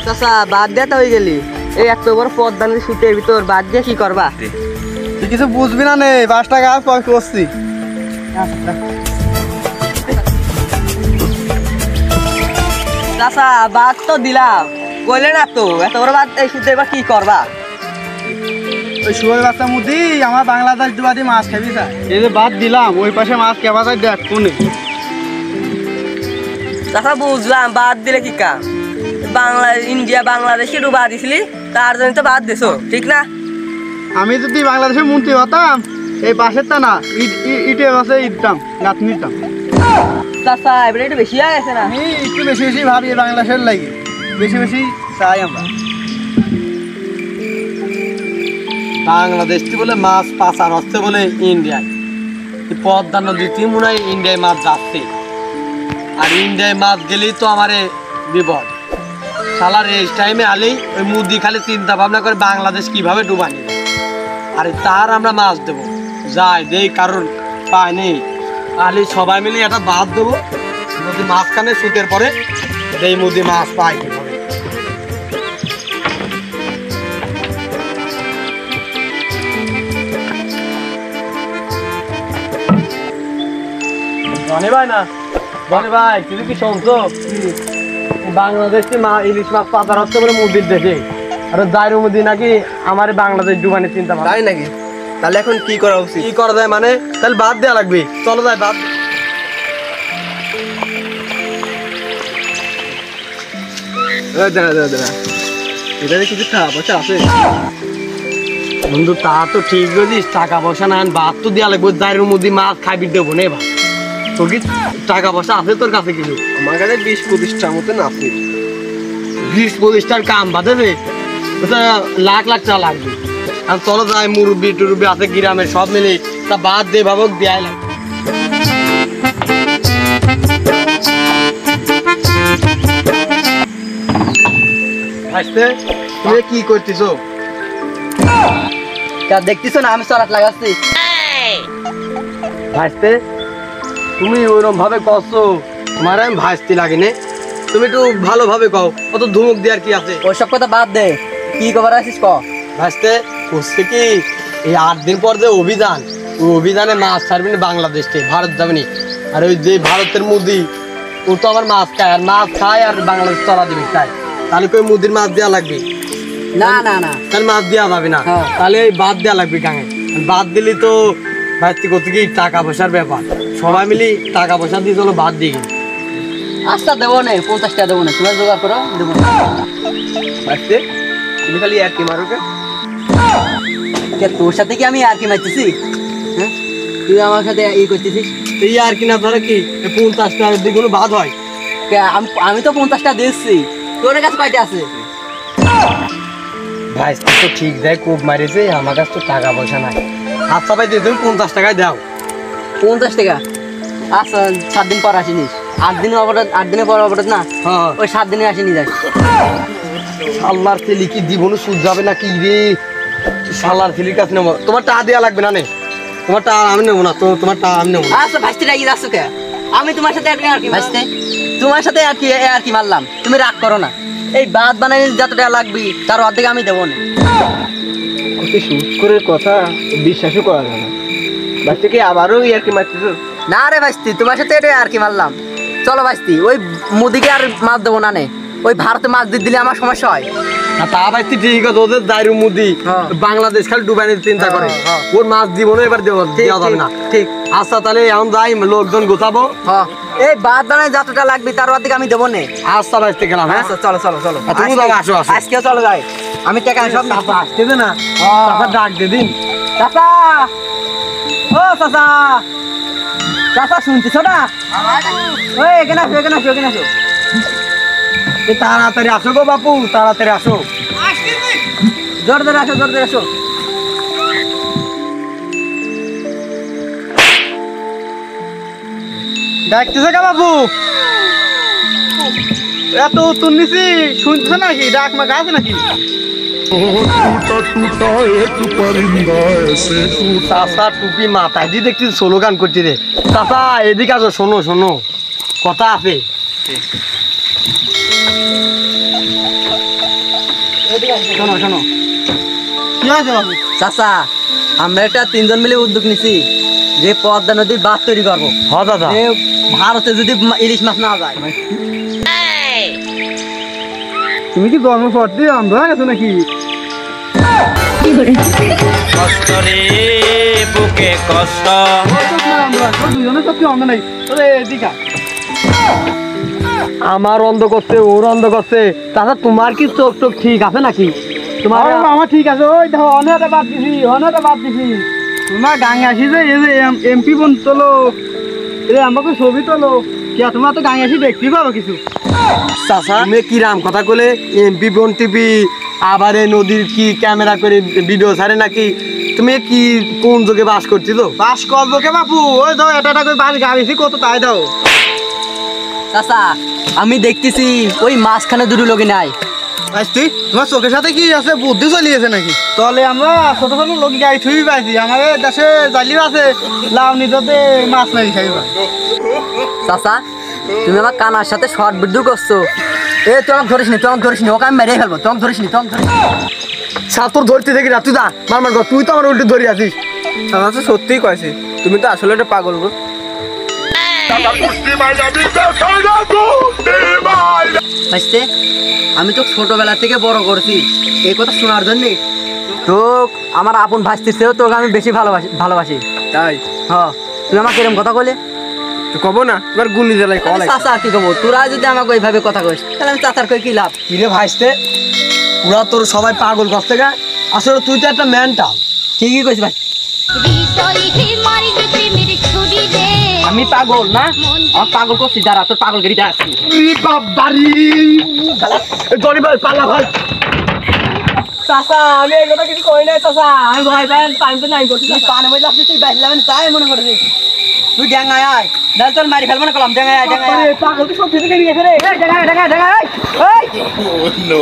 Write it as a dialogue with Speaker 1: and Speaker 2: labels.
Speaker 1: চাচা বাদ দিয়ে তো হয়ে গেলি, এই এত বড় পদ্মার শীতের ভিতর বাদ দিয়ে কি করবা?
Speaker 2: তুই কিছু বুঝবি না নে, 5 টাকা করছি।
Speaker 1: চাচা বাদ তো দিলাম, কইলে না তো এত বড় বাদ এই শীতে এবার কি করবা?
Speaker 2: ওই শুয়োর বাচ্চা মুদি আমার বাংলাদেশ দুবাদি মাছ খাবি স্যার। এই যে বাদ দিলাম, ওই পাশে মাছ কেবা যায় দেখ কোনে।
Speaker 1: চাচা বুঝলাম, বাদ দিলে কি কাম? ইন্ডিয়া বাংলাদেশে ডুবা দিছিলি, তার জন্য তো বাদ দিছো, ঠিক না?
Speaker 2: আমি যদি বাংলাদেশের মন্ত্রী হতাম, এই পাশের তা না ইটে বাসে ইটতাম, গাছ নিতাম।
Speaker 1: চাচা এবারে একটু বেশি হয়ে গেছে না?
Speaker 2: আমি একটু বেশি বেশি ভাবি বাংলাদেশের লাগে, বেশি বেশি চাই আমরা।
Speaker 3: বাংলাদেশটি বলে মাছ পাচার হচ্ছে বলে ইন্ডিয়ায়, পদ্মা নদীতে মনে হয় ইন্ডিয়ায় মাছ যাচ্ছে, আর ইন্ডিয়ায় মাছ গেলেই তো আমার বিপদ। শালার এই টাইমে আলেই ওই মুদি খালি চিন্তা ভাবনা করে বাংলাদেশ কিভাবে ডুবা নিবে, আরে তার আমরা মাছ দেবো যাই দেই, কারণ পায়নি আলি সবাই মিলে একটা বাদ দেবো নদী মাঝখানে শীতের পরে এই মুদি মাছ পাই। বনে ভাই না, বনে ভাই তুমি কি শুনছো? বাংলাদেশে ইলিশ মাছ পাচার হচ্ছে বলে মুদির দেশে, আর জাইরু মুদি নাকি আমার বাংলাদেশ ডুবানি চিন্তা ভাবনা।
Speaker 2: তাই নাকি? তাহলে এখন কি করা উচিত?
Speaker 3: কি করা যায় মানে? তাহলে বাদ দেওয়া লাগবে, চলো যাই বাদ।
Speaker 2: এটা কিছু টাকা পয়সা আছে
Speaker 3: বন্ধু? তা তো ঠিক বলিস, টাকা পয়সা না বাদ তো দেওয়া লাগবে, জাইরু মুদি মাছ খাবি দেবো নে ভাই। তোর কি টাকা পয়সা আছে তোর কাছে? কিছু
Speaker 2: আমার কাছে 20-25টার মতন আছে।
Speaker 3: 20-25টার কাম বাঁধে লাখ লাখ টাকা লাগবে। আর চলো যাই, মুরব্বি টুরব্বি আছে গ্রামের, সব মিলে তা বাদ দে ভাবক দেয়াই লাগবে। তুমি কি করতেছো?
Speaker 1: দেখতেছো না আমি চলাট লাগাচ্ছি।
Speaker 3: ভাসতে তুমি ওইরকম ভাবে করছো, তোমার আমি ভাসতে লাগেনি, তুমি একটু ভালোভাবে কও, কত ধুমুক দেওয়ার কি আছে?
Speaker 1: ওইসব কথা বাদ দে, কি খবর আছিস ক?
Speaker 3: ভাসতে করছে কি, এই 8 দিন পর যে অভিযান, ওই অভিযানে মাছ ছাড়বি না বাংলাদেশকে, ভারত যাবেনি। আর ওই যে ভারতের মুদি ও তো আমার মাছ খায়, আর মাছ খায় আর বাংলাদেশ চলা দিবি তাই, তাহলে কই মুদির মাছ দেওয়া লাগবে?
Speaker 1: না না না,
Speaker 3: তাহলে মাছ দেওয়া যাবে না, তাহলে এই বাদ দেওয়া লাগবে। কাঙে বাদ দিলি তো ভাইতে করতে কি টাকা পয়সার ব্যাপার, সবাই মিলি টাকা পয়সা দিয়ে চলো বাদ দিই।
Speaker 1: আচ্ছা দেবো না, 50 টাকা দেবো না, তুমি জোগাড় করো, দেবো না।
Speaker 2: ভাবতে তুমি খালি আর কি মারো কে?
Speaker 1: তোর সাথে কি আমি আর কি মারতেছি? হ্যাঁ, তুই আমার সাথে ই করতেছিস।
Speaker 3: এই আর কি না ধরে কি 50 টাকার দিকে কোনো বাদ হয়?
Speaker 1: আমি তো 50 টাকা দিচ্ছি, তোর কাছে কয়টা আছে?
Speaker 3: ভাই তো ঠিক দেয়, খুব মারিছে, আমার কাছে তো টাকা পয়সা নাই। আচ্ছা ভাই দিয়ে তুমি 50 টাকায় দাও।
Speaker 1: 50 টাকা? আচ্ছা 7 দিন পর আসিনিস, 8 দিনের পর অবরোধ না, ওই 7 দিনে আসিনি যাই।
Speaker 3: শালার ছেলে কি জীবনে সুদ যাবে না কি রে? শালার ছেলের কাছে নেবো, তোমার টাকা দেওয়া লাগবে না নে, তোমার টাকা আমি নেবো না, তো তোমার টাকা আমি নেবো।
Speaker 1: আচ্ছা ভাইস্তে রাগি যাচ্ছ কে? আমি তোমার সাথে আর কি ভাইস্তে, তোমার সাথে আর কি মারলাম, তুমি রাগ করো না। এই বাদ বানাই যত টাকা লাগবে তার অর্ধেক আমি দেবো না।
Speaker 2: সুদ করে কথা বিশ্বাসও করা যায় না। বাচ্চা কি আবারও আর কি মারতেছো?
Speaker 1: না রে ভাইস্তি, তোমার সাথে এটা আর কি মারলাম। চলো ভাইস্তি, ওই মুদিকে আর মাছ দেবো না নে, ওই ভারতে মাছ দিয়ে দিলে আমার সমস্যা হয়।
Speaker 3: তা ভাই ঠিক আছে, ওদের দায়রু মুদি বাংলাদেশ খালি ডুবাই নিতে চিন্তা করে, ওর মাছ জীবনে এবার দেওয়া যাবে না। ঠিক আচ্ছা, তাহলে এখন যাই, লোকজন গোছাবো।
Speaker 1: এই বাদ বানায় যতটা লাগবে তার অর্ধেক আমি দেবো না।
Speaker 3: আচ্ছা ভাইস্তে গেলাম। হ্যাঁ
Speaker 1: আচ্ছা চলো চলো চলো,
Speaker 3: তুমি আসো আসো,
Speaker 1: আজকেও চলো যাই, আমি টাকা সব
Speaker 3: আসতে দে না, ডাক দে দিন।
Speaker 1: চাচা, ও চাচা, চাচা শুনতেছো না? ওই এখানে আসো, এখানে আসো, এখানে আসো।
Speaker 3: তাড়াতাড়ি আসো গো বাপু, তাড়াতাড়ি আসো,
Speaker 1: জোর ধরে আসো, জোর ধরে আসো।
Speaker 2: ডাকতেছে কে বাবু? এত উত্তর নিছি শুনছ নাকি ডাক মা গাছ নাকি
Speaker 3: চাচা টুপি মাথায় দিয়ে দেখছি স্লোগান করছি রে। চাচা এদিকে আসো, শোনো শোনো কথা আছে।
Speaker 1: শোনো শোনো
Speaker 2: কি আছে বাবু?
Speaker 1: চাচা, আমরা একটা 3 জন মিলে উদ্যোগ নিছি যে পদ্মা নদীর বাঁধ তৈরি করবো।
Speaker 3: হ্যাঁ দাদা,
Speaker 1: যে ভারতে যদি ইলিশ মাছ না যায়।
Speaker 2: তুমি কি জন্ম পর দিয়ে অন্ধ হয়ে গেছো নাকি?
Speaker 4: কষ্ট রে বুকে কষ্ট
Speaker 2: আমরা দুজনে সব কি অন্ধ নাই তোরে এদিকে
Speaker 3: আমার অন্ধ করছে, ওর অন্ধ করছে। চাচা তোমার কি চোখ টোক ঠিক আছে নাকি? তোমার
Speaker 2: আমার ঠিক আছে। ওই দেখো অনেকটা বাদ দিছি তোমার গাঙ্গে আসি যে এই যে এমপি বোন তোলো আমাকে ছবি তোলো কি তোমার তো গাঙ্গে আসি দেখতেই পারো কিছু।
Speaker 3: চাচা তুমি কি রাম কথা কলে এমপি বোন টিভি আবার এই নদীর কি ক্যামেরা করে ভিডিও ছাড়ে নাকি? তুমি কি কোন যুগে বাস করছি তো?
Speaker 2: বাস করবো কে বাপু? ওই দাও এটা করে বাস গাড়িছি কত তাই দাও।
Speaker 1: চাচা, আমি দেখতেছি ওই মাঝখানে দুটো লোকই নাই।
Speaker 2: আসতি তোমার চোখের সাথে কি আছে? বুদ্ধি চলিয়েছে নাকি? তাহলে আমরা ছোট ছোট লোক গাড়ি থুই পাইছি। আমাদের দেশে জালিও আছে লাউ নিতে মাছ মারি খাইবা।
Speaker 1: চাচা, তুমি আমার কানার সাথে শর্ট ভিডিও করছো। তুই আমাকে ধরিস নি, ওকে আমি মেরে ফেলবো। তোমাকে ধরিস নি।
Speaker 3: ছাত্র ধরতে দেখি না, তুই যা মার কর, তুই তো আমার উল্টে ধরে আছিস।
Speaker 2: আমার তো সত্যিই কয়েছে, তুমি তো আসলে একটা পাগল গো।
Speaker 1: বুঝতে, আমি তো ছোটবেলা থেকে বড় করছি এই কথা শোনার জন্যে। তো আমার আপন ভাসতির চেয়েও তোকে আমি বেশি ভালোবাসি।
Speaker 2: তাই
Speaker 1: হ্যাঁ, তুমি আমাকে এরকম কথা বলে
Speaker 2: কব না এবার গুলি জ্বালাই কলাই।
Speaker 1: চাচা কি কব? তোরা যদি আমাকে ওইভাবে কথা কইস তাহলে আমি চাচার কই কি লাভ?
Speaker 3: কিরে ভাইস্তে, ওরা তোর সবাই পাগল করতে গা, আসলে তুই তো একটা মেন্টাল।
Speaker 1: ঠিকই কইস ভাই, আমি পাগল না? আমার পাগল করছি, দাঁড়া তোর পাগল গেড়ি দাঁড়া। চাচা, আমি এই কথা কিছু কই নাই চাচা। আমি ভয় পাই, টাইম তো নাই করছি। পানি মধ্যে আসছিস, তুই বাইরে যাবেন তাই মনে করছিস। তুই ড্যাঙ্গায় আয়, দাঁড়া তোর মারি ফেলবো না কলাম। ড্যাঙ্গায় আয়,
Speaker 2: পাগল তো সব থেকে গেছে রে।
Speaker 4: no